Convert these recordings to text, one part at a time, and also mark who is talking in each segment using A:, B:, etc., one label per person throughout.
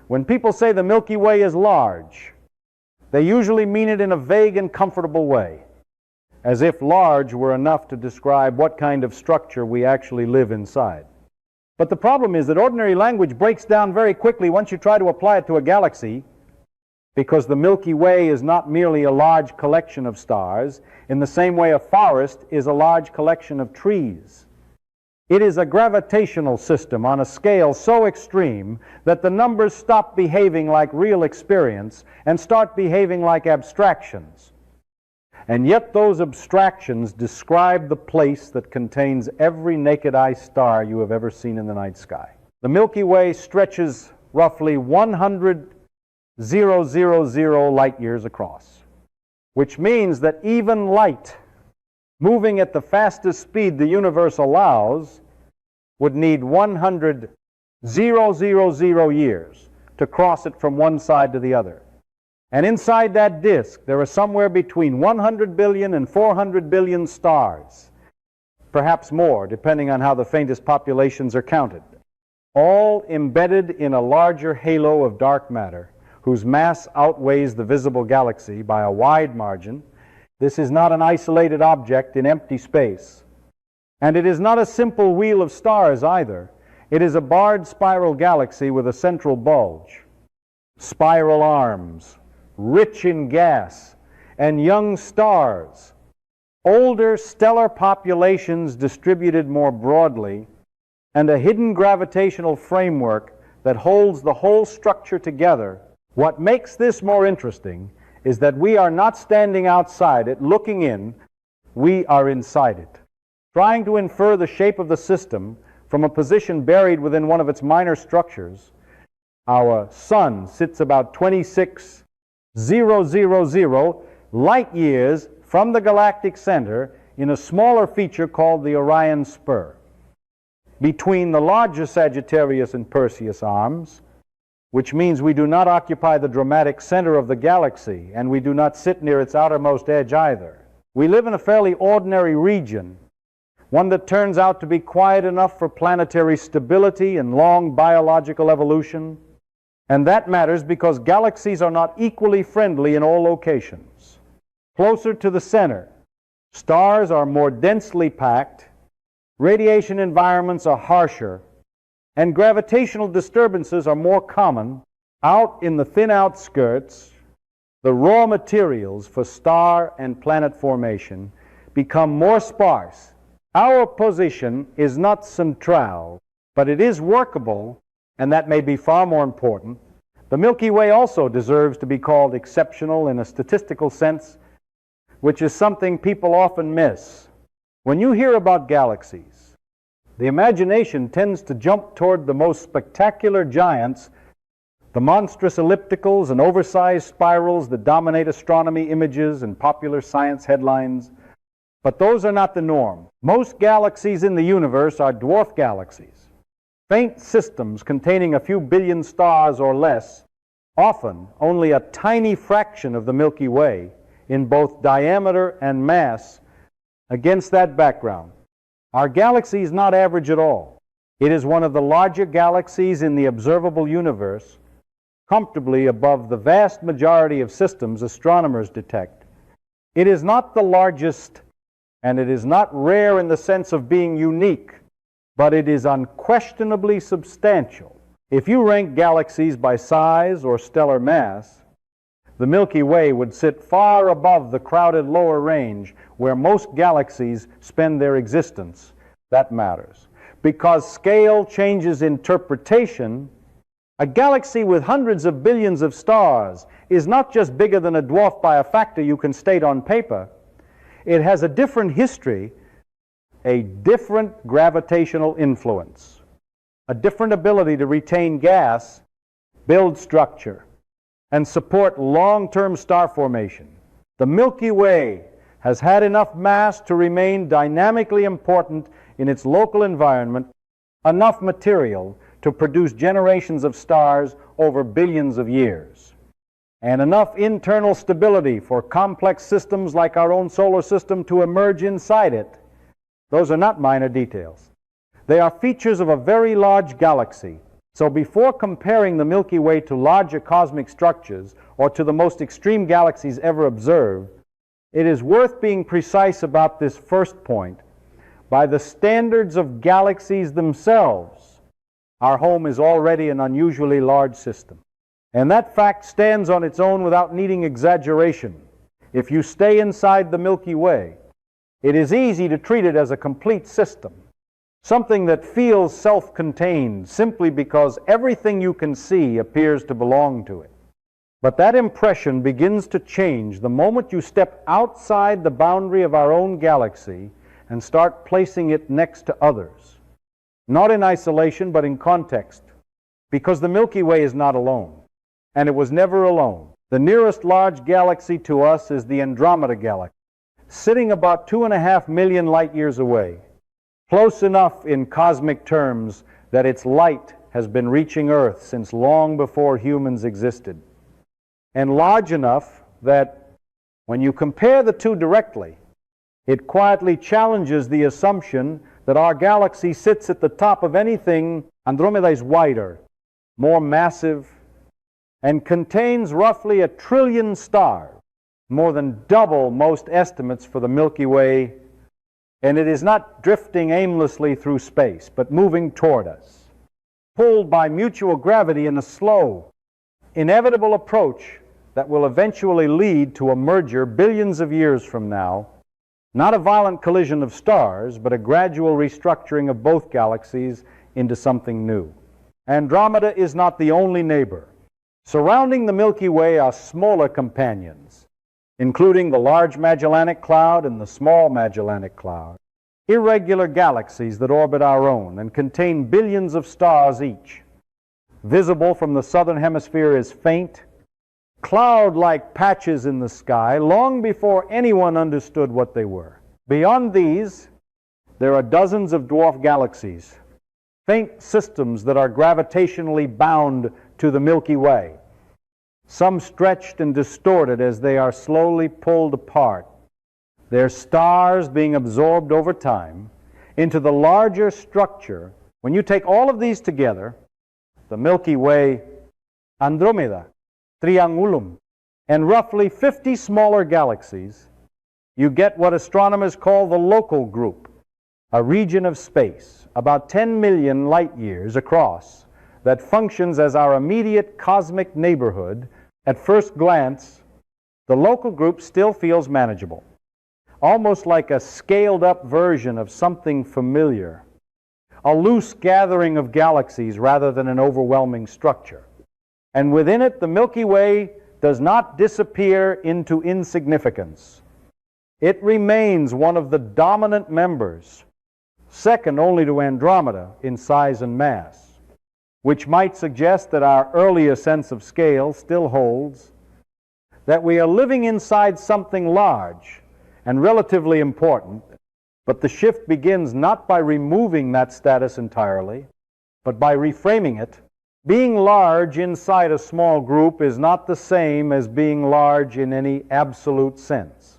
A: When people say the Milky Way is large, they usually mean it in a vague and comfortable way, as if large were enough to describe what kind of structure we actually live inside. But the problem is that ordinary language breaks down very quickly once you try to apply it to a galaxy, because the Milky Way is not merely a large collection of stars in the same way a forest is a large collection of trees. It is a gravitational system on a scale so extreme that the numbers stop behaving like real experience and start behaving like abstractions. And yet those abstractions describe the place that contains every naked eye star you have ever seen in the night sky. The Milky Way stretches roughly 100,000 light years across, which means that even light moving at the fastest speed the universe allows would need 100,000 years to cross it from one side to the other. And inside that disk, there are somewhere between 100 billion and 400 billion stars, perhaps more, depending on how the faintest populations are counted, all embedded in a larger halo of dark matter whose mass outweighs the visible galaxy by a wide margin. This is not an isolated object in empty space. And it is not a simple wheel of stars either. It is a barred spiral galaxy with a central bulge, spiral arms, rich in gas, and young stars, older stellar populations distributed more broadly, and a hidden gravitational framework that holds the whole structure together. What makes this more interesting is that we are not standing outside it, looking in, we are inside it, trying to infer the shape of the system from a position buried within one of its minor structures. Our sun sits about 26,000 light years from the galactic center in a smaller feature called the Orion Spur, between the larger Sagittarius and Perseus arms, which means we do not occupy the dramatic center of the galaxy, and we do not sit near its outermost edge either. We live in a fairly ordinary region, one that turns out to be quiet enough for planetary stability and long biological evolution. And that matters because galaxies are not equally friendly in all locations. Closer to the center, stars are more densely packed, radiation environments are harsher, and gravitational disturbances are more common. Out in the thin outskirts, the raw materials for star and planet formation become more sparse. Our position is not central, but it is workable, and that may be far more important. The Milky Way also deserves to be called exceptional in a statistical sense, which is something people often miss. When you hear about galaxies, the imagination tends to jump toward the most spectacular giants, the monstrous ellipticals and oversized spirals that dominate astronomy images and popular science headlines. But those are not the norm. Most galaxies in the universe are dwarf galaxies, faint systems containing a few billion stars or less, often only a tiny fraction of the Milky Way in both diameter and mass. Against that background, our galaxy is not average at all. It is one of the larger galaxies in the observable universe, comfortably above the vast majority of systems astronomers detect. It is not the largest, and it is not rare in the sense of being unique, but it is unquestionably substantial. If you rank galaxies by size or stellar mass, the Milky Way would sit far above the crowded lower range where most galaxies spend their existence. That matters. Because scale changes interpretation, a galaxy with hundreds of billions of stars is not just bigger than a dwarf by a factor you can state on paper. It has a different history, a different gravitational influence, a different ability to retain gas, build structure, and support long-term star formation. The Milky Way has had enough mass to remain dynamically important in its local environment, enough material to produce generations of stars over billions of years, and enough internal stability for complex systems like our own solar system to emerge inside it. Those are not minor details. They are features of a very large galaxy, So before comparing the Milky Way to larger cosmic structures or to the most extreme galaxies ever observed, it is worth being precise about this first point. By the standards of galaxies themselves, our home is already an unusually large system. And that fact stands on its own without needing exaggeration. If you stay inside the Milky Way, it is easy to treat it as a complete system, something that feels self-contained simply because everything you can see appears to belong to it. But that impression begins to change the moment you step outside the boundary of our own galaxy and start placing it next to others, not in isolation but in context, because the Milky Way is not alone, and it was never alone. The nearest large galaxy to us is the Andromeda Galaxy, sitting about 2.5 million light years away, close enough in cosmic terms that its light has been reaching Earth since long before humans existed, and large enough that when you compare the two directly, it quietly challenges the assumption that our galaxy sits at the top of anything. Andromeda is wider, more massive, and contains roughly 1 trillion stars, more than double most estimates for the Milky Way, and it is not drifting aimlessly through space, but moving toward us, pulled by mutual gravity in a slow, inevitable approach that will eventually lead to a merger billions of years from now, not a violent collision of stars, but a gradual restructuring of both galaxies into something new. Andromeda is not the only neighbor. Surrounding the Milky Way are smaller companions, including the Large Magellanic Cloud and the Small Magellanic Cloud, irregular galaxies that orbit our own and contain billions of stars each. Visible from the southern hemisphere as faint, cloud-like patches in the sky long before anyone understood what they were. Beyond these, there are dozens of dwarf galaxies, faint systems that are gravitationally bound to the Milky Way, some stretched and distorted as they are slowly pulled apart, their stars being absorbed over time into the larger structure. When you take all of these together, the Milky Way, Andromeda, Triangulum, and roughly 50 smaller galaxies, you get what astronomers call the local group, a region of space about 10 million light years across that functions as our immediate cosmic neighborhood. At first glance, the local group still feels manageable, almost like a scaled-up version of something familiar, a loose gathering of galaxies rather than an overwhelming structure. And within it, the Milky Way does not disappear into insignificance. It remains one of the dominant members, second only to Andromeda in size and mass, which might suggest that our earlier sense of scale still holds, that we are living inside something large and relatively important, but the shift begins not by removing that status entirely, but by reframing it. Being large inside a small group is not the same as being large in any absolute sense.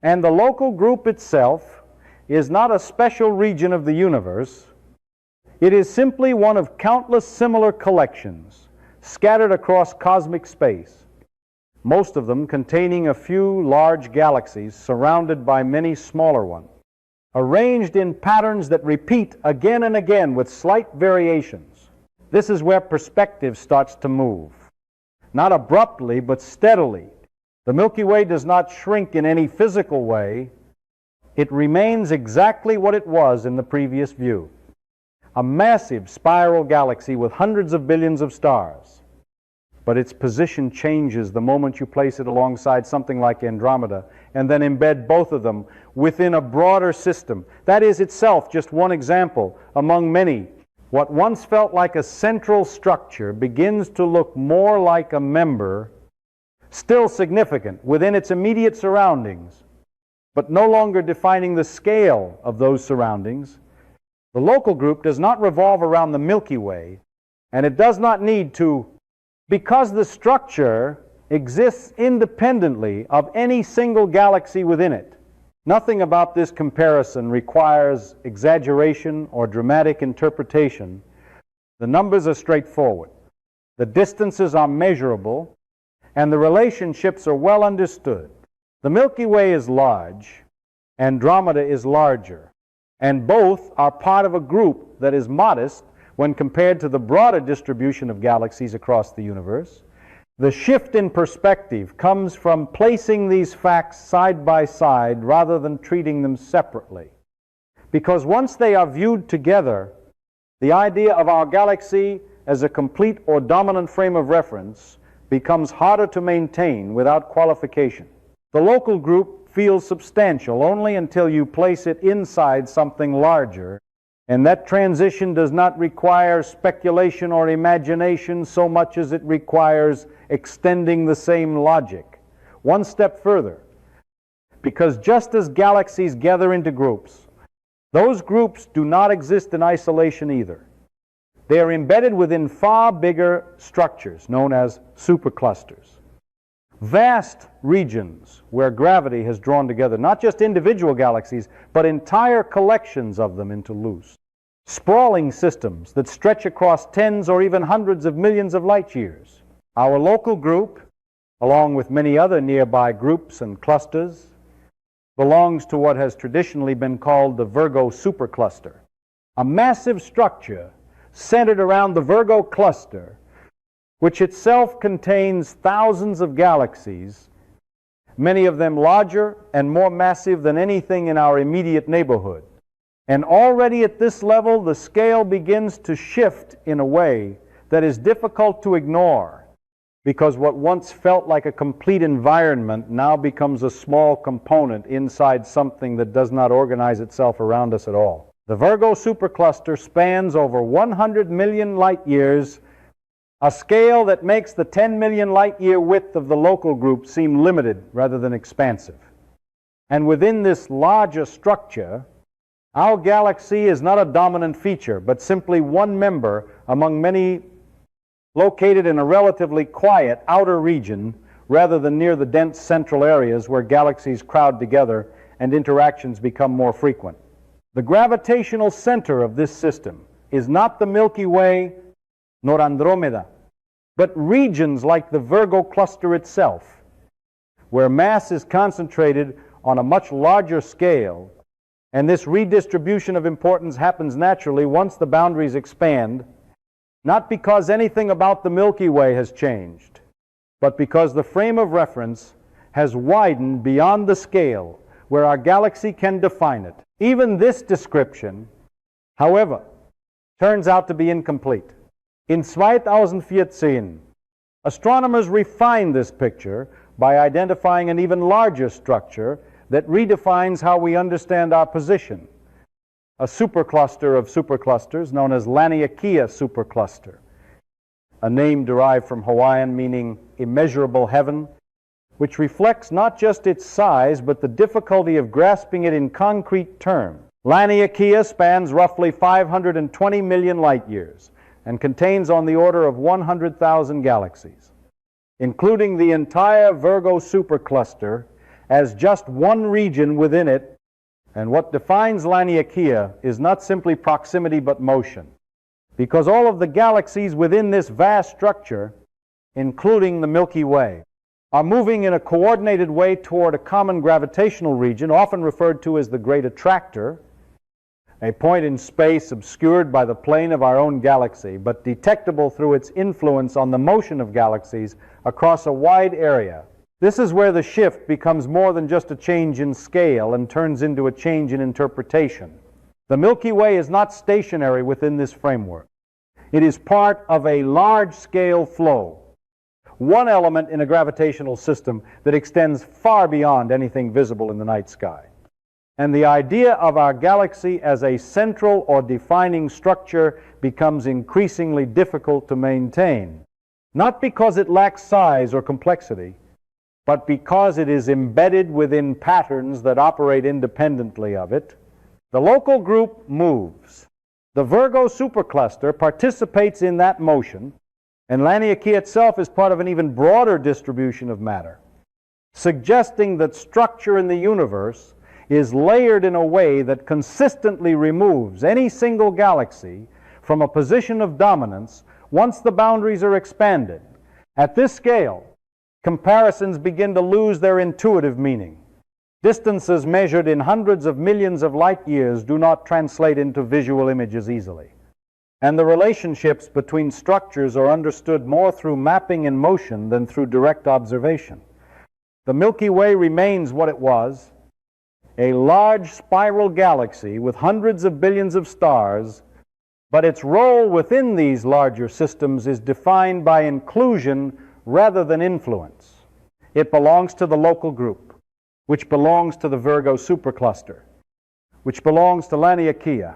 A: And the local group itself is not a special region of the universe. It is simply one of countless similar collections scattered across cosmic space, most of them containing a few large galaxies surrounded by many smaller ones, arranged in patterns that repeat again and again with slight variations. This is where perspective starts to move, not abruptly but steadily. The Milky Way does not shrink in any physical way. It remains exactly what it was in the previous view, a massive spiral galaxy with hundreds of billions of stars. But its position changes the moment you place it alongside something like Andromeda and then embed both of them within a broader system. That is itself just one example among many. What once felt like a central structure begins to look more like a member, still significant within its immediate surroundings, but no longer defining the scale of those surroundings. The local group does not revolve around the Milky Way, and it does not need to, because the structure exists independently of any single galaxy within it. Nothing about this comparison requires exaggeration or dramatic interpretation, The numbers are straightforward. The distances are measurable, and the relationships are well understood. The Milky Way is large, Andromeda is larger, and both are part of a group that is modest when compared to the broader distribution of galaxies across the universe. The shift in perspective comes from placing these facts side by side rather than treating them separately. Because once they are viewed together, the idea of our galaxy as a complete or dominant frame of reference becomes harder to maintain without qualification. The local group feels substantial only until you place it inside something larger, and that transition does not require speculation or imagination so much as it requires extending the same logic. One step further, because just as galaxies gather into groups, those groups do not exist in isolation either. They are embedded within far bigger structures known as superclusters. Vast regions where gravity has drawn together not just individual galaxies, but entire collections of them into loose. Sprawling systems that stretch across tens or even hundreds of millions of light years. Our local group, along with many other nearby groups and clusters, belongs to what has traditionally been called the Virgo supercluster, a massive structure centered around the Virgo cluster, which itself contains thousands of galaxies, many of them larger and more massive than anything in our immediate neighborhood. And already at this level, the scale begins to shift in a way that is difficult to ignore, because what once felt like a complete environment now becomes a small component inside something that does not organize itself around us at all. The Virgo supercluster spans over 100 million light years, a scale that makes the 10 million light year width of the local group seem limited rather than expansive. And within this larger structure, our galaxy is not a dominant feature, but simply one member among many located in a relatively quiet outer region rather than near the dense central areas where galaxies crowd together and interactions become more frequent. The gravitational center of this system is not the Milky Way nor Andromeda, but regions like the Virgo cluster itself, where mass is concentrated on a much larger scale, and this redistribution of importance happens naturally once the boundaries expand, not because anything about the Milky Way has changed, but because the frame of reference has widened beyond the scale where our galaxy can define it. Even this description, however, turns out to be incomplete. In 2014, astronomers refined this picture by identifying an even larger structure that redefines how we understand our position, a supercluster of superclusters known as Laniakea supercluster, a name derived from Hawaiian meaning immeasurable heaven, which reflects not just its size, but the difficulty of grasping it in concrete terms. Laniakea spans roughly 520 million light years and contains on the order of 100,000 galaxies, including the entire Virgo supercluster as just one region within it. And what defines Laniakea is not simply proximity but motion, because all of the galaxies within this vast structure, including the Milky Way, are moving in a coordinated way toward a common gravitational region, often referred to as the Great Attractor, a point in space obscured by the plane of our own galaxy, but detectable through its influence on the motion of galaxies across a wide area. This is where the shift becomes more than just a change in scale and turns into a change in interpretation. The Milky Way is not stationary within this framework. It is part of a large-scale flow, one element in a gravitational system that extends far beyond anything visible in the night sky. And the idea of our galaxy as a central or defining structure becomes increasingly difficult to maintain, not because it lacks size or complexity, but because it is embedded within patterns that operate independently of it. The local group moves. The Virgo supercluster participates in that motion, and Laniakea itself is part of an even broader distribution of matter, suggesting that structure in the universe is layered in a way that consistently removes any single galaxy from a position of dominance once the boundaries are expanded. At this scale, comparisons begin to lose their intuitive meaning. Distances measured in hundreds of millions of light years do not translate into visual images easily. And the relationships between structures are understood more through mapping in motion than through direct observation. The Milky Way remains what it was, a large spiral galaxy with hundreds of billions of stars, but its role within these larger systems is defined by inclusion rather than influence. It belongs to the local group, which belongs to the Virgo supercluster, which belongs to Laniakea,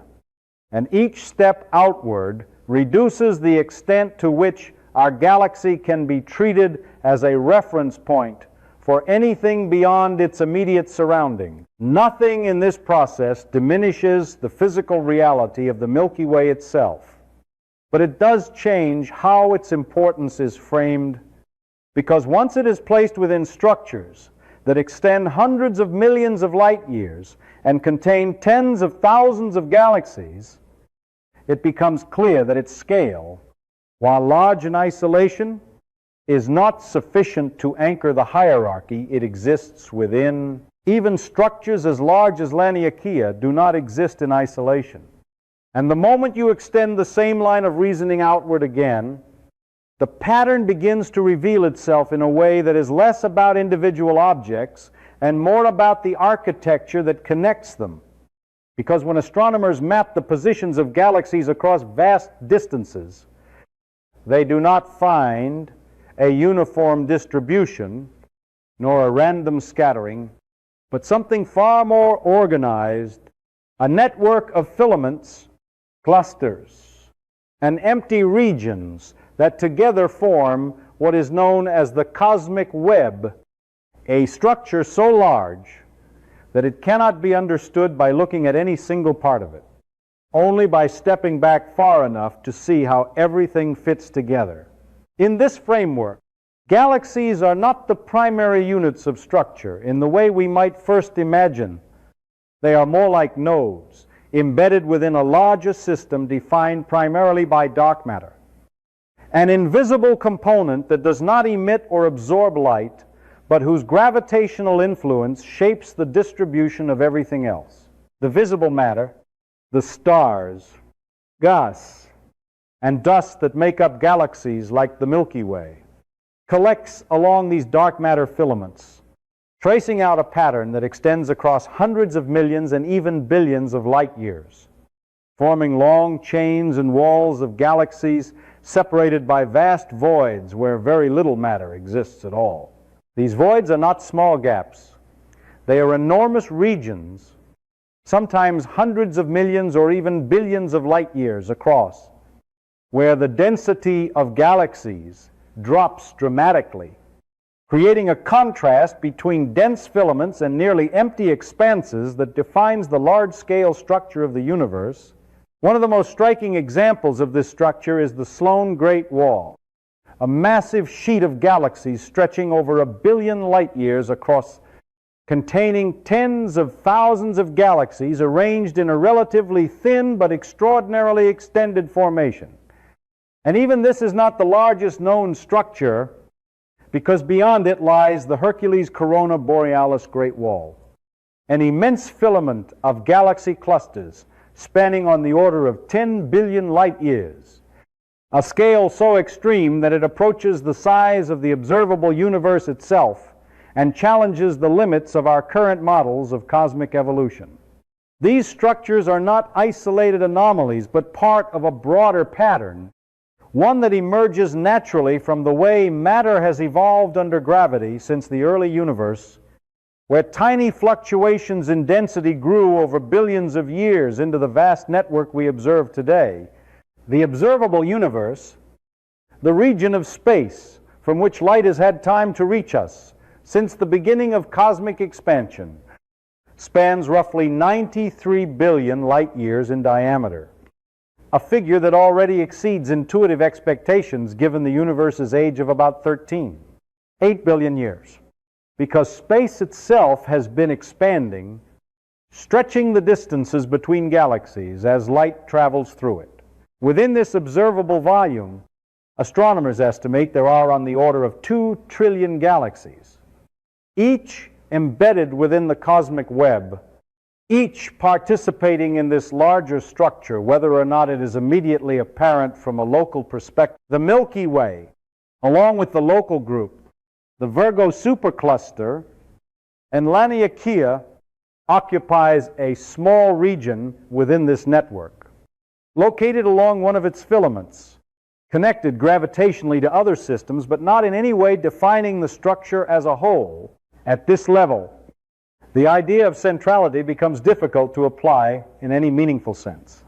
A: and each step outward reduces the extent to which our galaxy can be treated as a reference point for anything beyond its immediate surrounding. Nothing in this process diminishes the physical reality of the Milky Way itself, but it does change how its importance is framed, because once it is placed within structures that extend hundreds of millions of light years and contain tens of thousands of galaxies, it becomes clear that its scale, while large in isolation, is not sufficient to anchor the hierarchy it exists within. Even structures as large as Laniakea do not exist in isolation. And the moment you extend the same line of reasoning outward again, the pattern begins to reveal itself in a way that is less about individual objects and more about the architecture that connects them. Because when astronomers map the positions of galaxies across vast distances, they do not find a uniform distribution nor a random scattering, but something far more organized, a network of filaments, clusters, and empty regions that together form what is known as the cosmic web, a structure so large that it cannot be understood by looking at any single part of it, only by stepping back far enough to see how everything fits together. In this framework, galaxies are not the primary units of structure in the way we might first imagine. They are more like nodes, embedded within a larger system defined primarily by dark matter, an invisible component that does not emit or absorb light, but whose gravitational influence shapes the distribution of everything else. The visible matter, the stars, gas, and dust that make up galaxies like the Milky Way, collects along these dark matter filaments, tracing out a pattern that extends across hundreds of millions and even billions of light years, forming long chains and walls of galaxies separated by vast voids where very little matter exists at all. These voids are not small gaps. They are enormous regions, sometimes hundreds of millions or even billions of light years across, where the density of galaxies drops dramatically, creating a contrast between dense filaments and nearly empty expanses that defines the large-scale structure of the universe. One of the most striking examples of this structure is the Sloan Great Wall, a massive sheet of galaxies stretching over 1 billion light years across, containing tens of thousands of galaxies arranged in a relatively thin but extraordinarily extended formation. And even this is not the largest known structure, because beyond it lies the Hercules Corona Borealis Great Wall, an immense filament of galaxy clusters spanning on the order of 10 billion light years, a scale so extreme that it approaches the size of the observable universe itself and challenges the limits of our current models of cosmic evolution. These structures are not isolated anomalies, but part of a broader pattern, one that emerges naturally from the way matter has evolved under gravity since the early universe, where tiny fluctuations in density grew over billions of years into the vast network we observe today. The observable universe, the region of space from which light has had time to reach us since the beginning of cosmic expansion, spans roughly 93 billion light years in diameter, a figure that already exceeds intuitive expectations given the universe's age of about 8 billion years, because space itself has been expanding, stretching the distances between galaxies as light travels through it. Within this observable volume, astronomers estimate there are on the order of 2 trillion galaxies, each embedded within the cosmic web, each participating in this larger structure, whether or not it is immediately apparent from a local perspective. The Milky Way, along with the local group, the Virgo supercluster, and Laniakea, occupies a small region within this network, located along one of its filaments, connected gravitationally to other systems, but not in any way defining the structure as a whole. At this level, the idea of centrality becomes difficult to apply in any meaningful sense.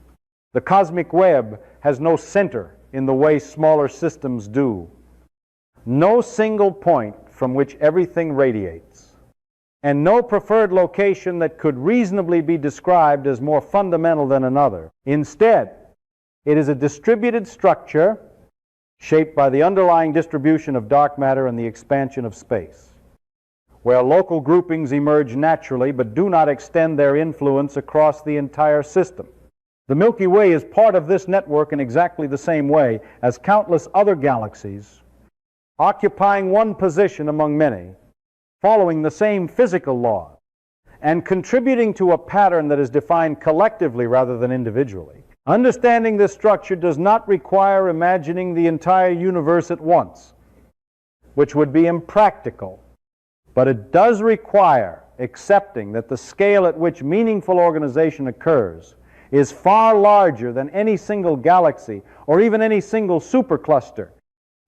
A: The cosmic web has no center in the way smaller systems do, no single point from which everything radiates, and no preferred location that could reasonably be described as more fundamental than another. Instead, it is a distributed structure shaped by the underlying distribution of dark matter and the expansion of space, where local groupings emerge naturally but do not extend their influence across the entire system. The Milky Way is part of this network in exactly the same way as countless other galaxies, occupying one position among many, following the same physical law, and contributing to a pattern that is defined collectively rather than individually. Understanding this structure does not require imagining the entire universe at once, which would be impractical, but it does require accepting that the scale at which meaningful organization occurs is far larger than any single galaxy or even any single supercluster,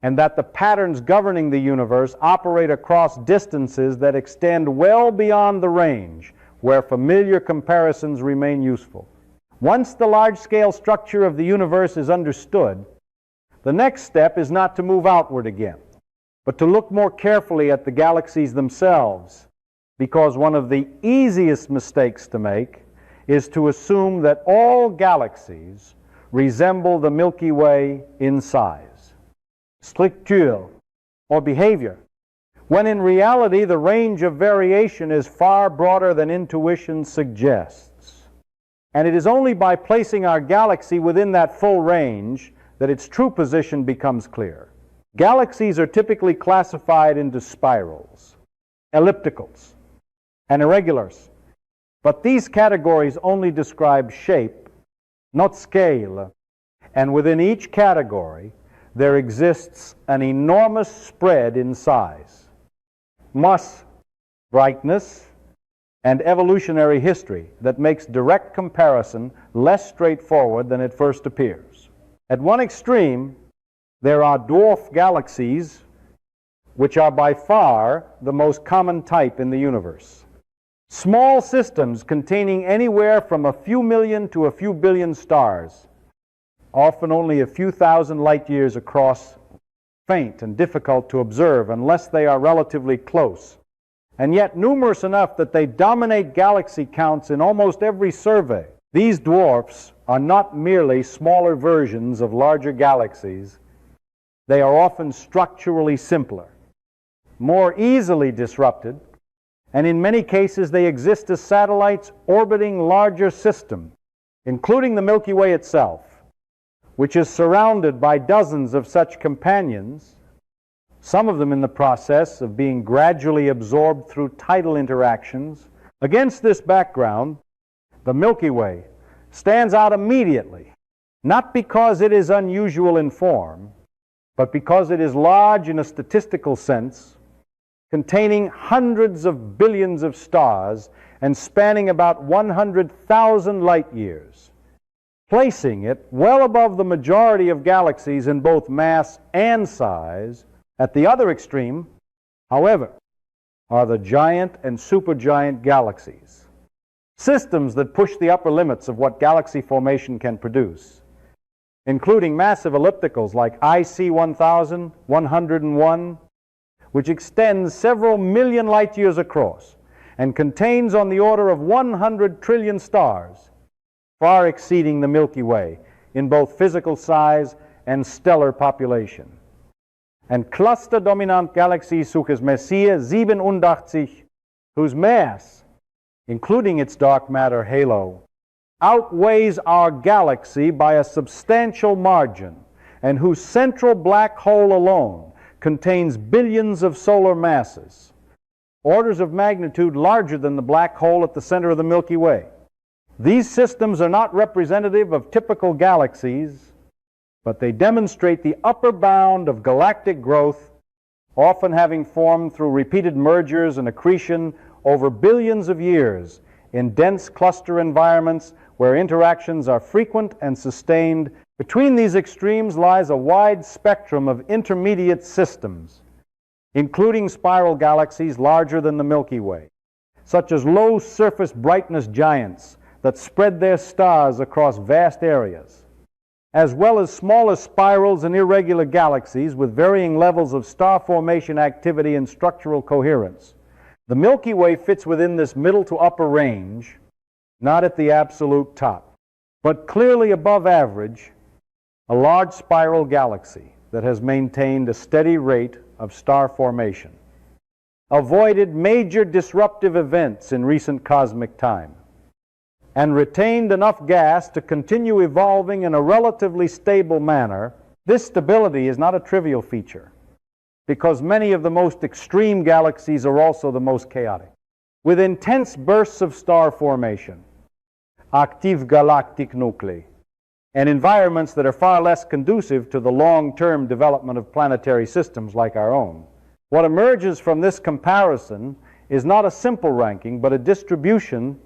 A: and that the patterns governing the universe operate across distances that extend well beyond the range where familiar comparisons remain useful. Once the large-scale structure of the universe is understood, the next step is not to move outward again, but to look more carefully at the galaxies themselves, because one of the easiest mistakes to make is to assume that all galaxies resemble the Milky Way in size, structure, or behavior, when in reality the range of variation is far broader than intuition suggests. And it is only by placing our galaxy within that full range that its true position becomes clear. Galaxies are typically classified into spirals, ellipticals, and irregulars, but these categories only describe shape, not scale, and within each category there exists an enormous spread in size, mass, brightness, and evolutionary history that makes direct comparison less straightforward than it first appears. At one extreme, there are dwarf galaxies, which are by far the most common type in the universe. Small systems containing anywhere from a few million to a few billion stars, often only a few thousand light years across, faint and difficult to observe unless they are relatively close, and yet numerous enough that they dominate galaxy counts in almost every survey. These dwarfs are not merely smaller versions of larger galaxies. They are often structurally simpler, more easily disrupted, and in many cases they exist as satellites orbiting larger systems, including the Milky Way itself, which is surrounded by dozens of such companions, some of them in the process of being gradually absorbed through tidal interactions. Against this background, the Milky Way stands out immediately, not because it is unusual in form, but because it is large in a statistical sense, containing hundreds of billions of stars and spanning about 100,000 light years, placing it well above the majority of galaxies in both mass and size. At the other extreme, however, are the giant and supergiant galaxies, systems that push the upper limits of what galaxy formation can produce, including massive ellipticals like IC 1101, which extends several million light years across and contains on the order of 100 trillion stars, far exceeding the Milky Way in both physical size and stellar population. And cluster-dominant Galaxiesuches Messier 87, whose mass, including its dark matter halo, outweighs our galaxy by a substantial margin, and whose central black hole alone contains billions of solar masses, orders of magnitude larger than the black hole at the center of the Milky Way. These systems are not representative of typical galaxies, but they demonstrate the upper bound of galactic growth, often having formed through repeated mergers and accretion over billions of years in dense cluster environments where interactions are frequent and sustained. Between these extremes lies a wide spectrum of intermediate systems, including spiral galaxies larger than the Milky Way, such as low-surface brightness giants that spread their stars across vast areas, as well as smaller spirals and irregular galaxies with varying levels of star formation activity and structural coherence. The Milky Way fits within this middle to upper range, not at the absolute top, but clearly above average, a large spiral galaxy that has maintained a steady rate of star formation, avoided major disruptive events in recent cosmic time, and retained enough gas to continue evolving in a relatively stable manner. This stability is not a trivial feature, because many of the most extreme galaxies are also the most chaotic, with intense bursts of star formation, active galactic nuclei, and environments that are far less conducive to the long-term development of planetary systems like our own. What emerges from this comparison is not a simple ranking, but a distribution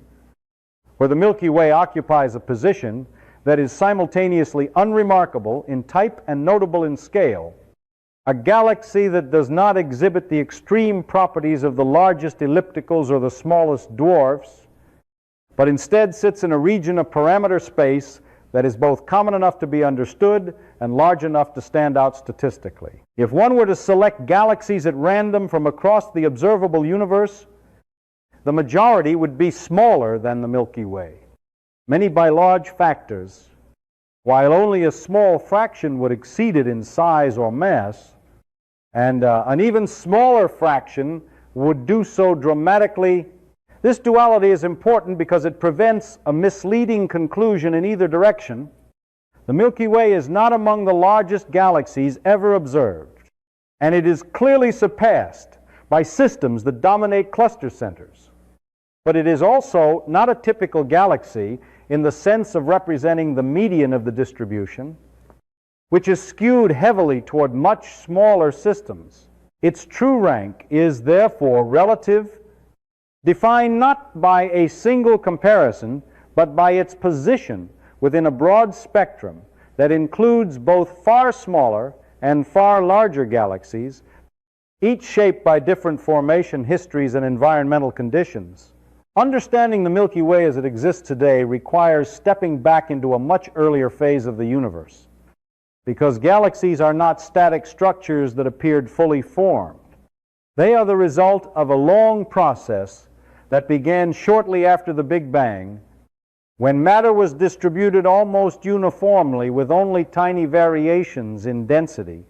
A: where the Milky Way occupies a position that is simultaneously unremarkable in type and notable in scale, a galaxy that does not exhibit the extreme properties of the largest ellipticals or the smallest dwarfs, but instead sits in a region of parameter space that is both common enough to be understood and large enough to stand out statistically. If one were to select galaxies at random from across the observable universe, the majority would be smaller than the Milky Way, many by large factors, while only a small fraction would exceed it in size or mass, and an even smaller fraction would do so dramatically. This duality is important because it prevents a misleading conclusion in either direction. The Milky Way is not among the largest galaxies ever observed, and it is clearly surpassed by systems that dominate cluster centers. But it is also not a typical galaxy in the sense of representing the median of the distribution, which is skewed heavily toward much smaller systems. Its true rank is therefore relative, defined not by a single comparison, but by its position within a broad spectrum that includes both far smaller and far larger galaxies, each shaped by different formation histories and environmental conditions. Understanding the Milky Way as it exists today requires stepping back into a much earlier phase of the universe, because galaxies are not static structures that appeared fully formed. They are the result of a long process that began shortly after the Big Bang, when matter was distributed almost uniformly with only tiny variations in density,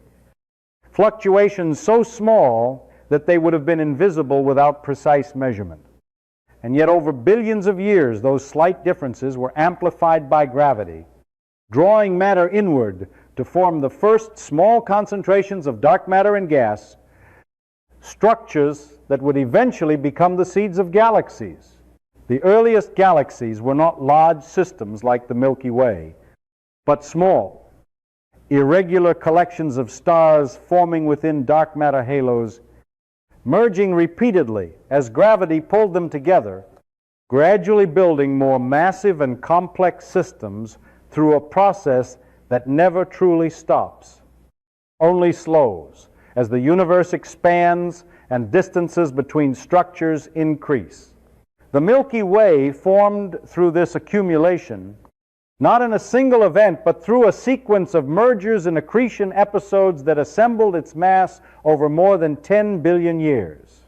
A: fluctuations so small that they would have been invisible without precise measurement. And yet over billions of years, those slight differences were amplified by gravity, drawing matter inward to form the first small concentrations of dark matter and gas, structures that would eventually become the seeds of galaxies. The earliest galaxies were not large systems like the Milky Way, but small, irregular collections of stars forming within dark matter halos, merging repeatedly as gravity pulled them together, gradually building more massive and complex systems through a process that never truly stops, only slows as the universe expands and distances between structures increase. The Milky Way formed through this accumulation, not in a single event, but through a sequence of mergers and accretion episodes that assembled its mass over more than 10 billion years.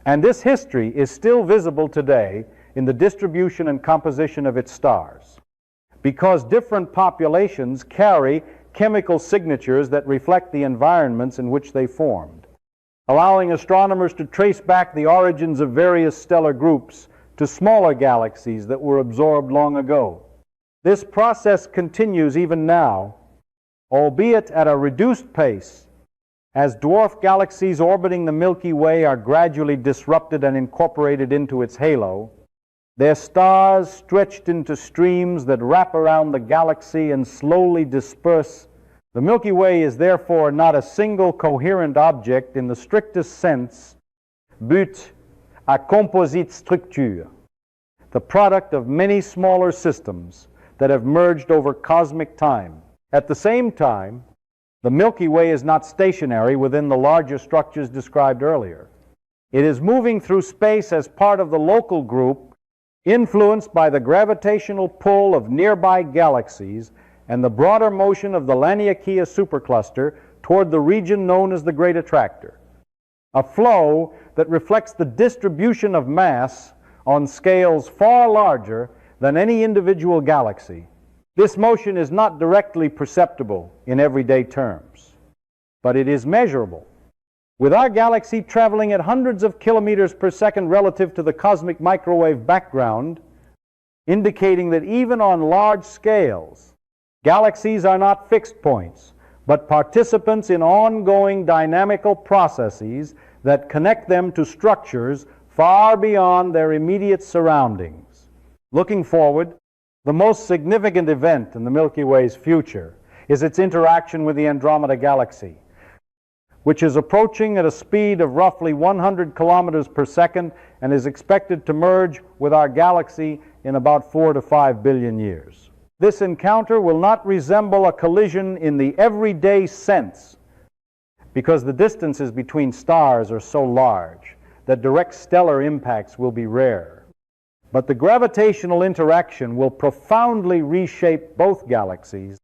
A: And this history is still visible today in the distribution and composition of its stars, because different populations carry chemical signatures that reflect the environments in which they formed, allowing astronomers to trace back the origins of various stellar groups to smaller galaxies that were absorbed long ago. This process continues even now, albeit at a reduced pace, as dwarf galaxies orbiting the Milky Way are gradually disrupted and incorporated into its halo. Their stars stretched into streams that wrap around the galaxy and slowly disperse. The Milky Way is therefore not a single coherent object in the strictest sense, but a composite structure, the product of many smaller systems that have merged over cosmic time. At the same time, the Milky Way is not stationary within the larger structures described earlier. It is moving through space as part of the local group, influenced by the gravitational pull of nearby galaxies and the broader motion of the Laniakea supercluster toward the region known as the Great Attractor, a flow that reflects the distribution of mass on scales far larger than any individual galaxy. This motion is not directly perceptible in everyday terms, but it is measurable. With our galaxy traveling at hundreds of kilometers per second relative to the cosmic microwave background, indicating that even on large scales, galaxies are not fixed points, but participants in ongoing dynamical processes that connect them to structures far beyond their immediate surroundings. Looking forward, the most significant event in the Milky Way's future is its interaction with the Andromeda Galaxy, which is approaching at a speed of roughly 100 kilometers per second and is expected to merge with our galaxy in about 4 to 5 billion years. This encounter will not resemble a collision in the everyday sense, because the distances between stars are so large that direct stellar impacts will be rare. But the gravitational interaction will profoundly reshape both galaxies,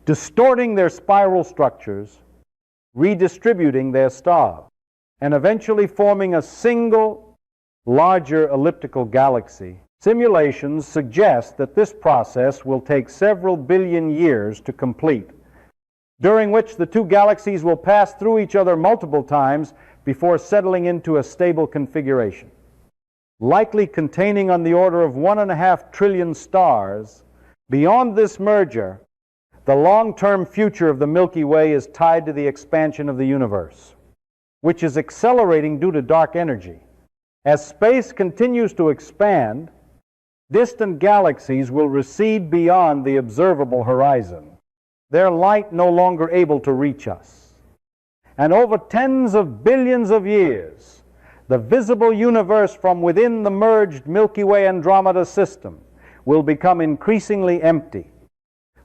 A: distorting their spiral structures, redistributing their stars, and eventually forming a single, larger elliptical galaxy. Simulations suggest that this process will take several billion years to complete, during which the two galaxies will pass through each other multiple times before settling into a stable configuration. Likely containing on the order of 1.5 trillion stars. Beyond this merger, the long-term future of the Milky Way is tied to the expansion of the universe, which is accelerating due to dark energy. As space continues to expand, distant galaxies will recede beyond the observable horizon, their light no longer able to reach us. And over tens of billions of years, the visible universe from within the merged Milky Way Andromeda system will become increasingly empty,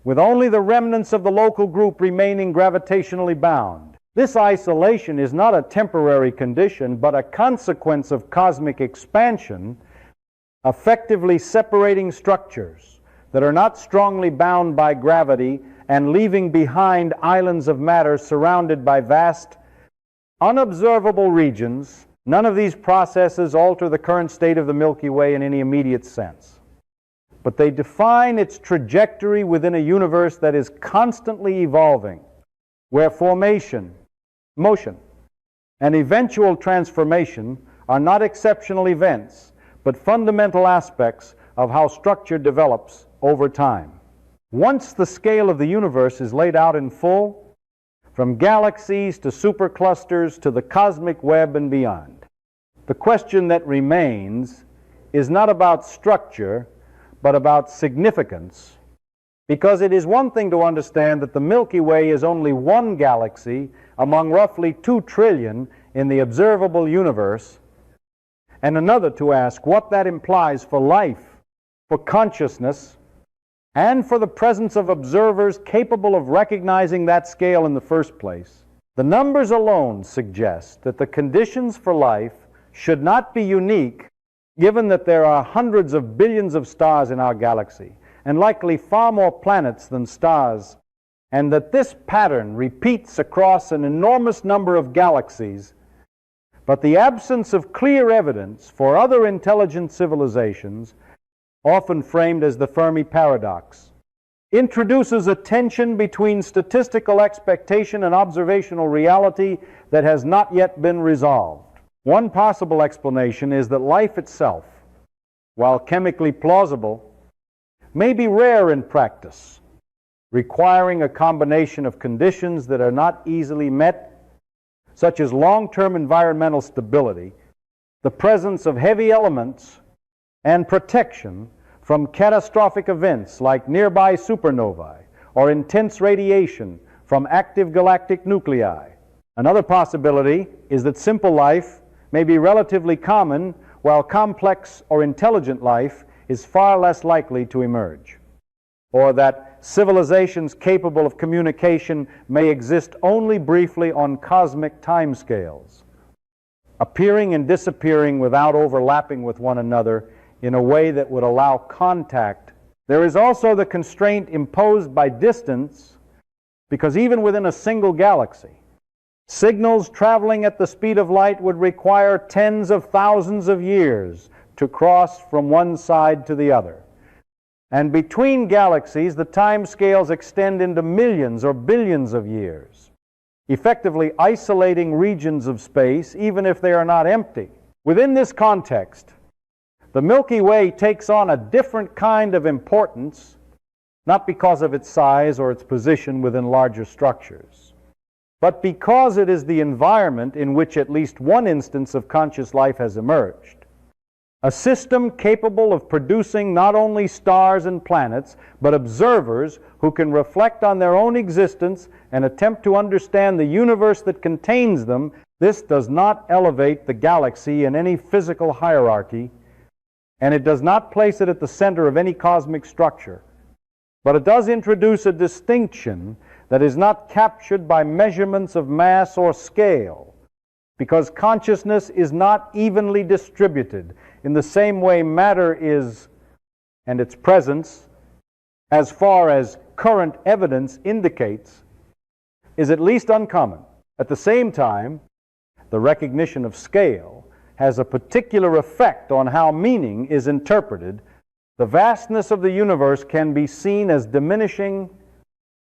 A: with only the remnants of the local group remaining gravitationally bound. This isolation is not a temporary condition, but a consequence of cosmic expansion, effectively separating structures that are not strongly bound by gravity and leaving behind islands of matter surrounded by vast, unobservable regions. None of these processes alter the current state of the Milky Way in any immediate sense, but they define its trajectory within a universe that is constantly evolving, where formation, motion, and eventual transformation are not exceptional events, but fundamental aspects of how structure develops over time. Once the scale of the universe is laid out in full, from galaxies to superclusters to the cosmic web and beyond, the question that remains is not about structure, but about significance, because it is one thing to understand that the Milky Way is only one galaxy among roughly 2 trillion in the observable universe, and another to ask what that implies for life, for consciousness, and for the presence of observers capable of recognizing that scale in the first place. The numbers alone suggest that the conditions for life should not be unique, given that there are hundreds of billions of stars in our galaxy, and likely far more planets than stars, and that this pattern repeats across an enormous number of galaxies. But the absence of clear evidence for other intelligent civilizations, often framed as the Fermi paradox, introduces a tension between statistical expectation and observational reality that has not yet been resolved. One possible explanation is that life itself, while chemically plausible, may be rare in practice, requiring a combination of conditions that are not easily met, such as long-term environmental stability, the presence of heavy elements, and protection from catastrophic events like nearby supernovae or intense radiation from active galactic nuclei. Another possibility is that simple life may be relatively common, while complex or intelligent life is far less likely to emerge, or that civilizations capable of communication may exist only briefly on cosmic timescales, appearing and disappearing without overlapping with one another in a way that would allow contact. There is also the constraint imposed by distance, because even within a single galaxy, signals traveling at the speed of light would require tens of thousands of years to cross from one side to the other. And between galaxies, the time scales extend into millions or billions of years, effectively isolating regions of space, even if they are not empty. Within this context, the Milky Way takes on a different kind of importance, not because of its size or its position within larger structures, but because it is the environment in which at least one instance of conscious life has emerged. A system capable of producing not only stars and planets, but observers who can reflect on their own existence and attempt to understand the universe that contains them. This does not elevate the galaxy in any physical hierarchy, and it does not place it at the center of any cosmic structure. But it does introduce a distinction that is not captured by measurements of mass or scale, because consciousness is not evenly distributed in the same way matter is, and its presence, as far as current evidence indicates, is at least uncommon. At the same time, the recognition of scale has a particular effect on how meaning is interpreted. The vastness of the universe can be seen as diminishing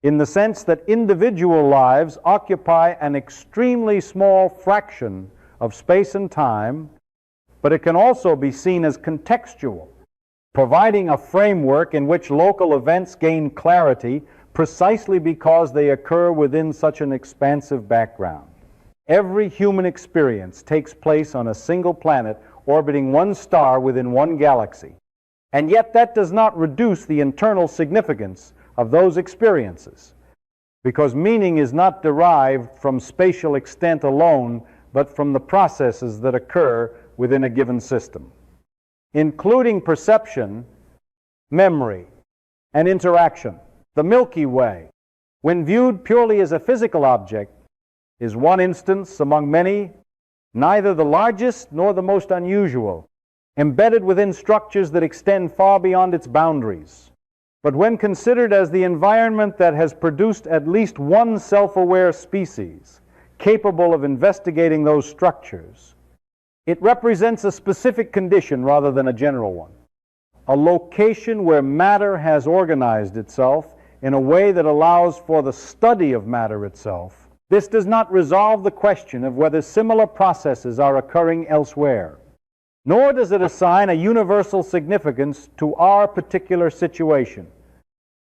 A: in the sense that individual lives occupy an extremely small fraction of space and time, but it can also be seen as contextual, providing a framework in which local events gain clarity precisely because they occur within such an expansive background. Every human experience takes place on a single planet orbiting one star within one galaxy, and yet that does not reduce the internal significance of those experiences, because meaning is not derived from spatial extent alone, but from the processes that occur within a given system, including perception, memory, and interaction. The Milky Way, when viewed purely as a physical object, is one instance among many, neither the largest nor the most unusual, embedded within structures that extend far beyond its boundaries. But when considered as the environment that has produced at least one self-aware species capable of investigating those structures, it represents a specific condition rather than a general one, a location where matter has organized itself in a way that allows for the study of matter itself. This does not resolve the question of whether similar processes are occurring elsewhere, nor does it assign a universal significance to our particular situation.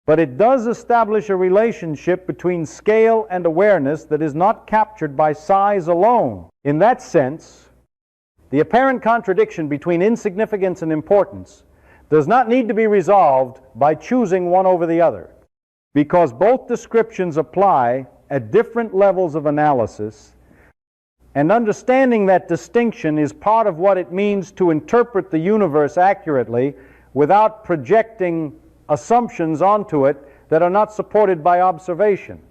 A: But it does establish a relationship between scale and awareness that is not captured by size alone. In that sense, the apparent contradiction between insignificance and importance does not need to be resolved by choosing one over the other, because both descriptions apply at different levels of analysis, and understanding that distinction is part of what it means to interpret the universe accurately without projecting assumptions onto it that are not supported by observation.